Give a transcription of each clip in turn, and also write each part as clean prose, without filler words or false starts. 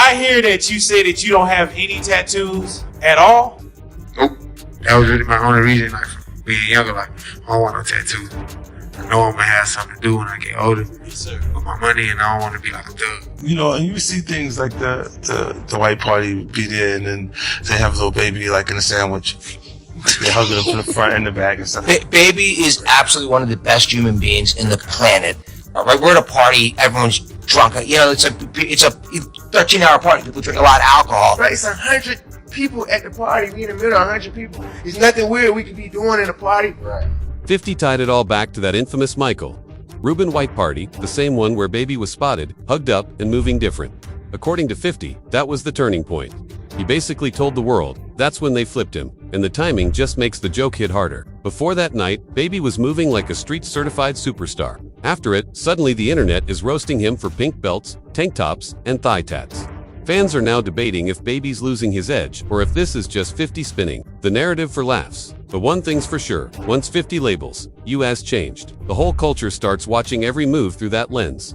I hear that you say that you don't have any tattoos at all. Nope. That was really my only reason, like, being younger, like, I don't want no tattoos. I know I'm gonna have something to do when I get older with my money, and I don't want to be like a thug. You know, and you see things like the white party be there, and then they have a little baby like in a sandwich. They hug it up in the front and the back and stuff. Baby is absolutely one of the best human beings in the planet. Right, we're at a party, everyone's drunk. You know, it's a 13-hour party. People drink a lot of alcohol. Right, it's 100 people at the party. We in the middle of 100 people. There's nothing weird we could be doing in a party. Right. 50 tied it all back to that infamous Michael Rubin white party, the same one where Baby was spotted, hugged up, and moving different. According to 50, that was the turning point. He basically told the world, that's when they flipped him, and the timing just makes the joke hit harder. Before that night, Baby was moving like a street-certified superstar. After it, suddenly the internet is roasting him for pink belts, tank tops, and thigh tats. Fans are now debating if Baby's losing his edge, or if this is just 50 spinning the narrative for laughs. But one thing's for sure, once 50 labels, you has changed. The whole culture starts watching every move through that lens.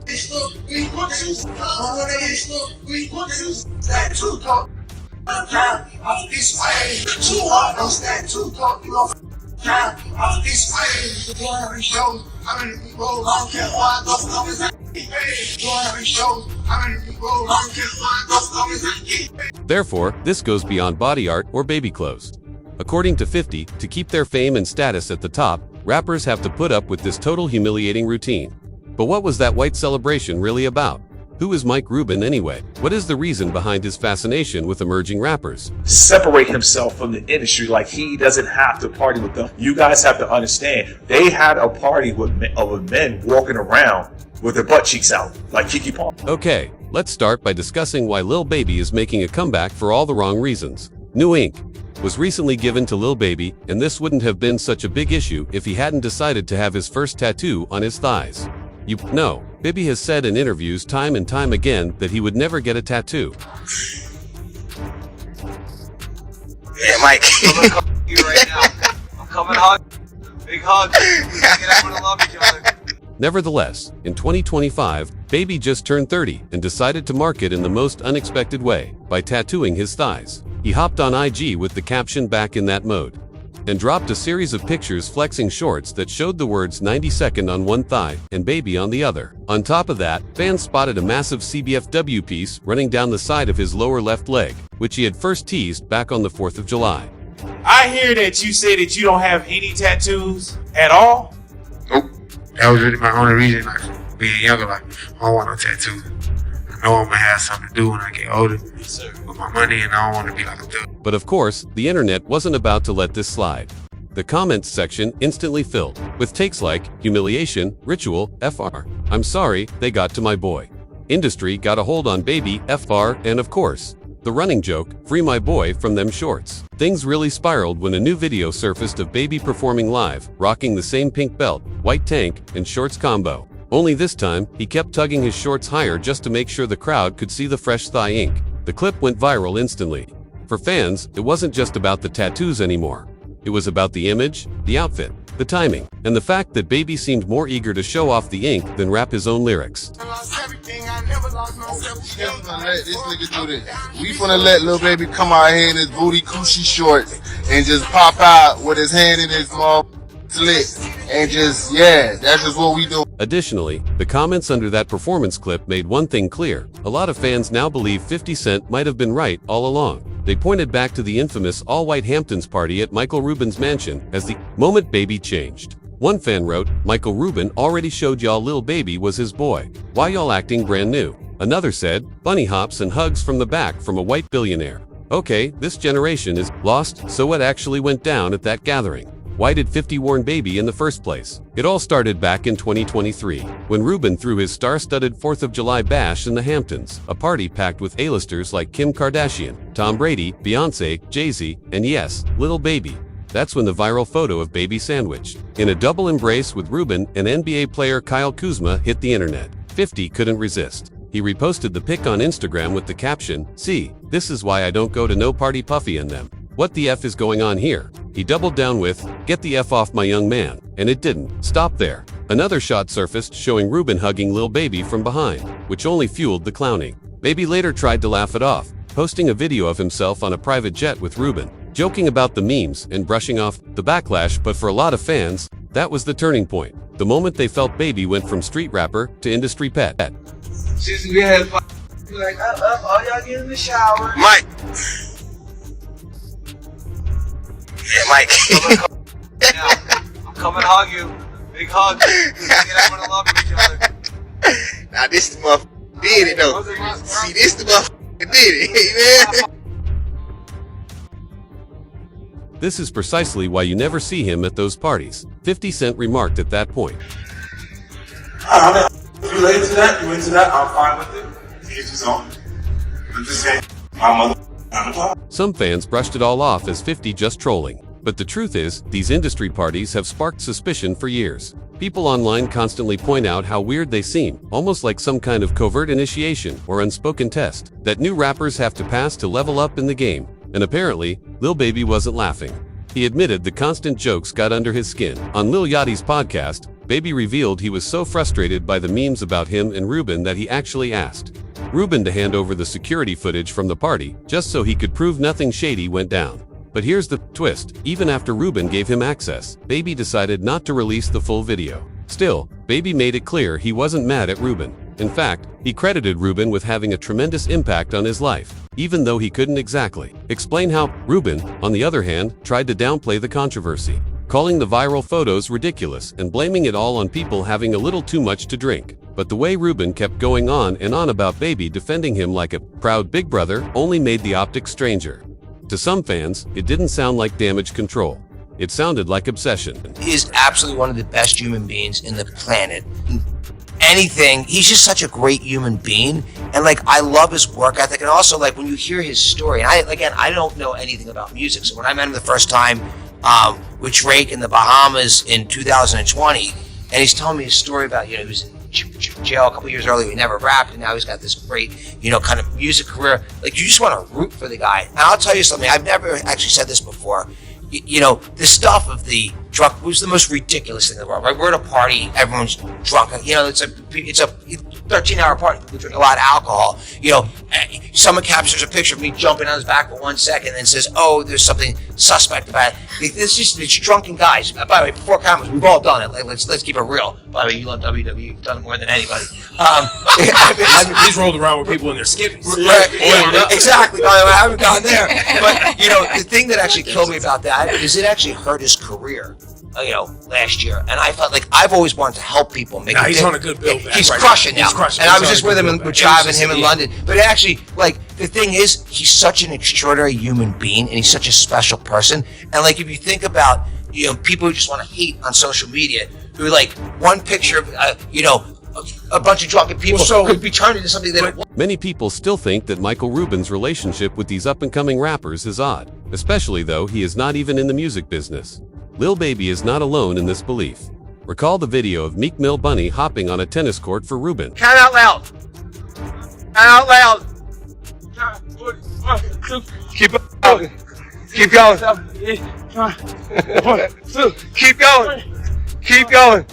Therefore, this goes beyond body art or baby clothes. According to 50, to keep their fame and status at the top, rappers have to put up with this total humiliating routine. But what was that white celebration really about? Who is Mike Rubin anyway? What is the reason behind his fascination with emerging rappers? Separate himself from the industry, like he doesn't have to party with them. You guys have to understand, they had a party with men walking around with their butt cheeks out, like Kiki Palmer. Okay, let's start by discussing why Lil Baby is making a comeback for all the wrong reasons. New ink was recently given to Lil Baby, and this wouldn't have been such a big issue if he hadn't decided to have his first tattoo on his thighs. You know, Baby has said in interviews time and time again that he would never get a tattoo. Yeah, Mike. I'm coming hug you right now. I'm coming hug. Big hug. Everyone love each other. Nevertheless, in 2025, Baby just turned 30 and decided to mark it in the most unexpected way, by tattooing his thighs. He hopped on IG with the caption "back in that mode" and dropped a series of pictures flexing shorts that showed the words 90-second on one thigh and Baby on the other. On top of that, fans spotted a massive CBFW piece running down the side of his lower left leg, which he had first teased back on the 4th of July. I hear that you say that you don't have any tattoos at all. Nope. That was really my only reason, like, being younger, like, I don't want no tattoos. I know I'm gonna have something to do when I get older with my money, and I don't want to be like a thug. But of course, the internet wasn't about to let this slide. The comments section instantly filled with takes like humiliation, ritual, FR. I'm sorry, they got to my boy. Industry got a hold on Baby, FR, and of course, the running joke, free my boy from them shorts. Things really spiraled when a new video surfaced of Baby performing live, rocking the same pink belt, white tank, and shorts combo. Only this time, he kept tugging his shorts higher just to make sure the crowd could see the fresh thigh ink. The clip went viral instantly. For fans, it wasn't just about the tattoos anymore. It was about the image, the outfit, the timing, and the fact that Baby seemed more eager to show off the ink than rap his own lyrics. We finna let Lil Baby come out here in his booty coochie shorts and just pop out with his hand in his mouth. Slit and just, yeah, that's just what we do. Additionally, the comments under that performance clip made one thing clear. A lot of fans now believe 50 Cent might have been right all along. They pointed back to the infamous all-white Hamptons party at Michael Rubin's mansion as the moment Baby changed. One fan wrote, Michael Rubin already showed y'all Lil Baby was his boy. Why y'all acting brand new? Another said, bunny hops and hugs from the back from a white billionaire. Okay, this generation is lost, so what actually went down at that gathering? Why did 50 warn Baby in the first place? It all started back in 2023, when Rubin threw his star-studded 4th of July bash in the Hamptons, a party packed with A-listers like Kim Kardashian, Tom Brady, Beyonce, Jay-Z, and yes, Lil Baby. That's when the viral photo of Baby sandwiched in a double embrace with Rubin and NBA player Kyle Kuzma hit the internet. 50 couldn't resist. He reposted the pic on Instagram with the caption, "See, this is why I don't go to no party Puffy and them. What the F is going on here?" He doubled down with, "Get the F off my young man." And it didn't stop there. Another shot surfaced showing Rubin hugging Lil Baby from behind, which only fueled the clowning. Baby later tried to laugh it off, posting a video of himself on a private jet with Rubin, joking about the memes and brushing off the backlash. But for a lot of fans, that was the turning point. The moment they felt Baby went from street rapper to industry pet. Since we had like, all y'all get in the shower. Mike. Yeah, Mike. I'm coming to hug you. Big hug. Get everyone to love each other. Now this the motherfucker did it though. See, this the motherfucker did it, man. This is precisely why you never see him at those parties, 50 Cent remarked at that point. If you into that, I'm fine with it. He's his own. I'm just saying, my mother. Some fans brushed it all off as 50 just trolling. But the truth is, these industry parties have sparked suspicion for years. People online constantly point out how weird they seem, almost like some kind of covert initiation or unspoken test that new rappers have to pass to level up in the game. And apparently, Lil Baby wasn't laughing. He admitted the constant jokes got under his skin. On Lil Yachty's podcast, Baby revealed he was so frustrated by the memes about him and Rubin that he actually asked Rubin to hand over the security footage from the party just so he could prove nothing shady went down. But here's the twist. Even after Rubin gave him access, Baby decided not to release the full video. Still, Baby made it clear he wasn't mad at Rubin. In fact, he credited Rubin with having a tremendous impact on his life, even though he couldn't exactly explain how. Rubin, on the other hand, tried to downplay the controversy, calling the viral photos ridiculous and blaming it all on people having a little too much to drink. But the way Rubin kept going on and on about Baby defending him like a proud big brother only made the optics stranger. To some fans, it didn't sound like damage control. It sounded like obsession. He is absolutely one of the best human beings in the planet. Anything, he's just such a great human being, and like I love his work ethic, and also like when you hear his story, and I don't know anything about music, so when I met him the first time with Drake in the Bahamas in 2020, and he's telling me his story about, he was in jail a couple years earlier, he never rapped, and now he's got this great, kind of music career. Like, you just want to root for the guy. And I'll tell you something, I've never actually said this before. The stuff of the drunk was the most ridiculous thing in the world, right? We're at a party, everyone's drunk. It's a 13-hour party. We drink a lot of alcohol. Someone captures a picture of me jumping on his back for 1 second and says, "Oh, there's something suspect about it." It's drunken guys. By the way, before cameras, we've all done it. Like, let's keep it real. By the way, you love WWE. You've done it more than anybody. He's rolled around with people in their skivvies. Exactly. By the way, I haven't gone there. But the thing that actually killed me about that is it actually hurt his career. Last year, and I felt like I've always wanted to help people make. He's on a good build back. He's right crushing now. now. He's crushing. And I was just with him and driving him in London. But actually, the thing is, he's such an extraordinary human being, and he's such a special person. And if you think about, people who just want to hate on social media, who one picture of, a bunch of drunken people could be turned into something they don't want. Many people still think that Michael Rubin's relationship with these up-and-coming rappers is odd, especially though he is not even in the music business. Lil Baby is not alone in this belief. Recall the video of Meek Mill Bunny hopping on a tennis court for Rubin. Count out loud. Count out loud. Keep going. Keep going. Keep going. Keep going.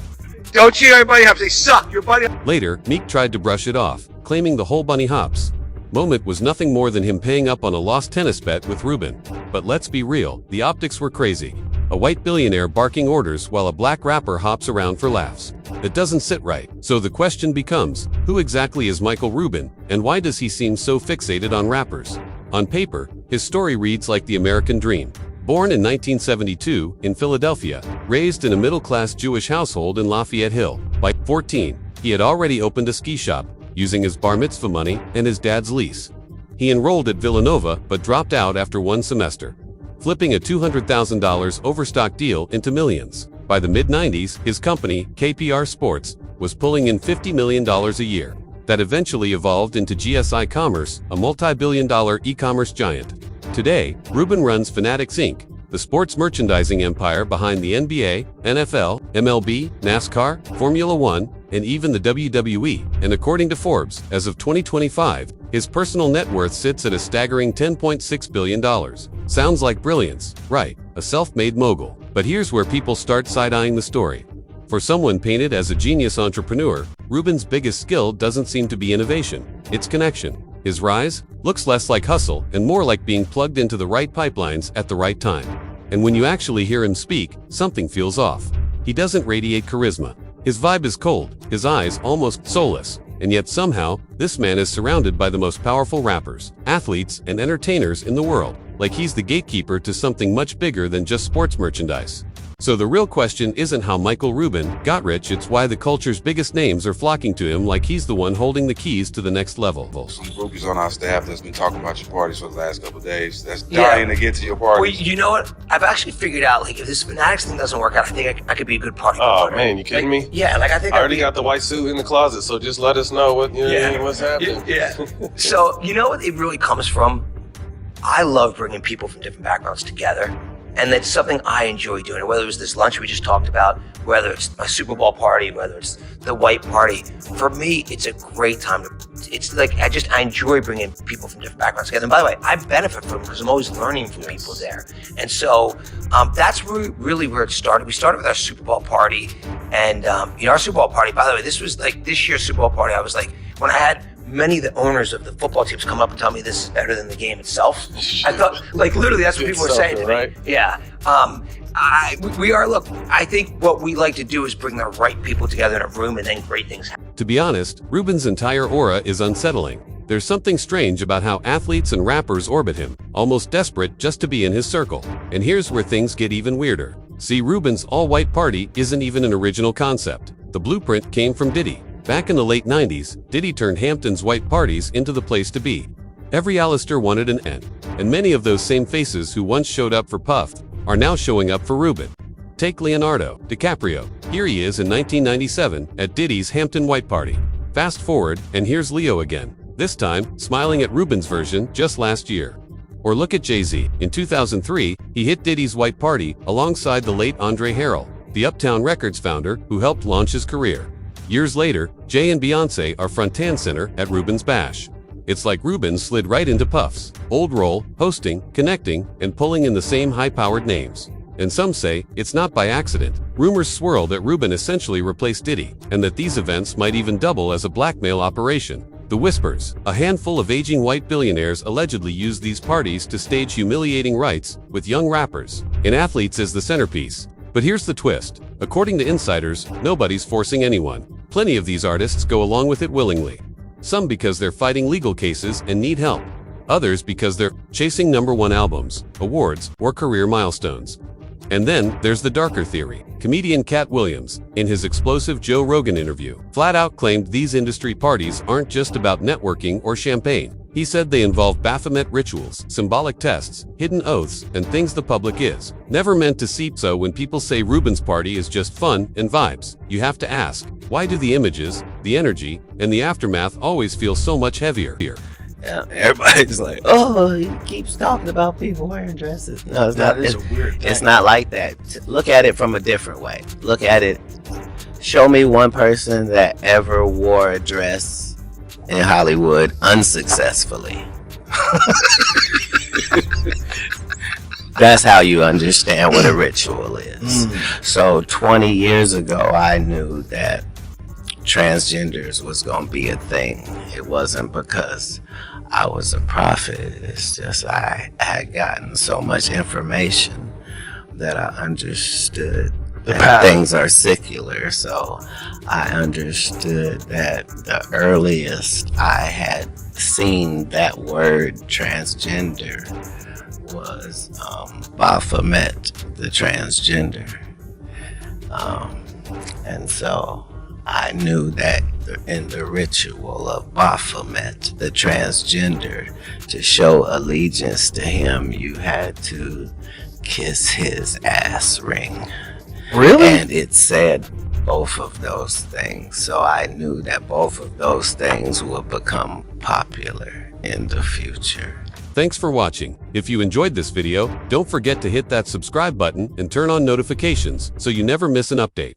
Don't cheer everybody up. They suck. Your buddy. Later, Meek tried to brush it off, claiming the whole bunny hops moment was nothing more than him paying up on a lost tennis bet with Rubin. But let's be real, the optics were crazy. A white billionaire barking orders while a black rapper hops around for laughs. That doesn't sit right. So the question becomes, who exactly is Michael Rubin, and why does he seem so fixated on rappers? On paper, his story reads like the American dream. Born in 1972 in Philadelphia, raised in a middle-class Jewish household in Lafayette Hill. By 14, he had already opened a ski shop, using his bar mitzvah money and his dad's lease. He enrolled at Villanova but dropped out after one semester, flipping a $200,000 overstock deal into millions. By the mid-90s, his company, KPR Sports, was pulling in $50 million a year. That eventually evolved into GSI Commerce, a multi-billion-dollar e-commerce giant. Today, Rubin runs Fanatics Inc., the sports merchandising empire behind the NBA, NFL, MLB, NASCAR, Formula One, and even the WWE. And according to Forbes, as of 2025, his personal net worth sits at a staggering $10.6 billion. Sounds like brilliance, right? A self-made mogul. But here's where people start side-eyeing the story. For someone painted as a genius entrepreneur, Rubin's biggest skill doesn't seem to be innovation, it's connection. His rise looks less like hustle and more like being plugged into the right pipelines at the right time. And when you actually hear him speak, something feels off. He doesn't radiate charisma. His vibe is cold, his eyes almost soulless, and yet somehow, this man is surrounded by the most powerful rappers, athletes, and entertainers in the world, like he's the gatekeeper to something much bigger than just sports merchandise. So the real question isn't how Michael Rubin got rich, it's why the culture's biggest names are flocking to him like he's the one holding the keys to the next level. Some groupies on our staff that's been talking about your parties for the last couple of days. That's dying to get to your parties. Well, you know what? I've actually figured out, like, if this fanatics thing doesn't work out, I think I could be a good party Oh promoter. man, you kidding me? Yeah, like I think I already got the white suit in the closet, so just let us know what what's happening. Yeah. So you know what it really comes from? I love bringing people from different backgrounds together. And that's something I enjoy doing. Whether it was this lunch we just talked about, whether it's a Super Bowl party, whether it's the white party. For me, it's a great time it's like, I enjoy bringing people from different backgrounds together. And by the way, I benefit from it because I'm always learning from people there. And so that's really where it started. We started with our Super Bowl party. And our Super Bowl party, by the way, this was like this year's Super Bowl party. I was like, when I had many of the owners of the football teams come up and tell me this is better than the game itself. I thought, like, literally, that's what people were saying to me. Right? Yeah. Look, I think what we like to do is bring the right people together in a room and then great things happen. To be honest, Rubin's entire aura is unsettling. There's something strange about how athletes and rappers orbit him, almost desperate just to be in his circle. And here's where things get even weirder. See, Rubin's all-white party isn't even an original concept. The blueprint came from Diddy. Back in the late 90s, Diddy turned Hampton's white parties into the place to be. Every Alistair wanted an N, and many of those same faces who once showed up for Puff are now showing up for Rubin. Take Leonardo DiCaprio. Here he is in 1997 at Diddy's Hampton white party. Fast forward, and here's Leo again, this time smiling at Rubin's version just last year. Or look at Jay-Z. In 2003, he hit Diddy's white party alongside the late Andre Harrell, the Uptown Records founder who helped launch his career. Years later, Jay and Beyoncé are front and center at Rubin's bash. It's like Rubin slid right into Puff's old role, hosting, connecting, and pulling in the same high-powered names. And some say it's not by accident. Rumors swirl that Rubin essentially replaced Diddy, and that these events might even double as a blackmail operation. The whispers: a handful of aging white billionaires allegedly used these parties to stage humiliating rites with young rappers and athletes as the centerpiece. But here's the twist. According to insiders, nobody's forcing anyone. Plenty of these artists go along with it willingly. Some because they're fighting legal cases and need help. Others because they're chasing #1 albums, awards, or career milestones. And then there's the darker theory. Comedian Cat Williams, in his explosive Joe Rogan interview, flat out claimed these industry parties aren't just about networking or champagne. He said they involve Baphomet rituals, symbolic tests, hidden oaths, and things the public is never meant to see. So when people say Rubin's party is just fun and vibes, you have to ask, why do the images, the energy, and the aftermath always feel so much heavier? Yeah, everybody's like, oh, he keeps talking about people wearing dresses. No, it's not. It's not like that. Look at it from a different way. Look at it. Show me one person that ever wore a dress in Hollywood unsuccessfully. That's how you understand what a ritual is. So 20 years ago, I knew that transgenders was going to be a thing. It wasn't because I was a prophet. It's just I had gotten so much information that I understood that things are secular. So I understood that the earliest I had seen that word transgender was Baphomet, the transgender. And so I knew that in the ritual of Baphomet, the transgender, to show allegiance to him, you had to kiss his ass ring. Really? And it said both of those things. So I knew that both of those things would become popular in the future. Thanks for watching. If you enjoyed this video, don't forget to hit that subscribe button and turn on notifications so you never miss an update.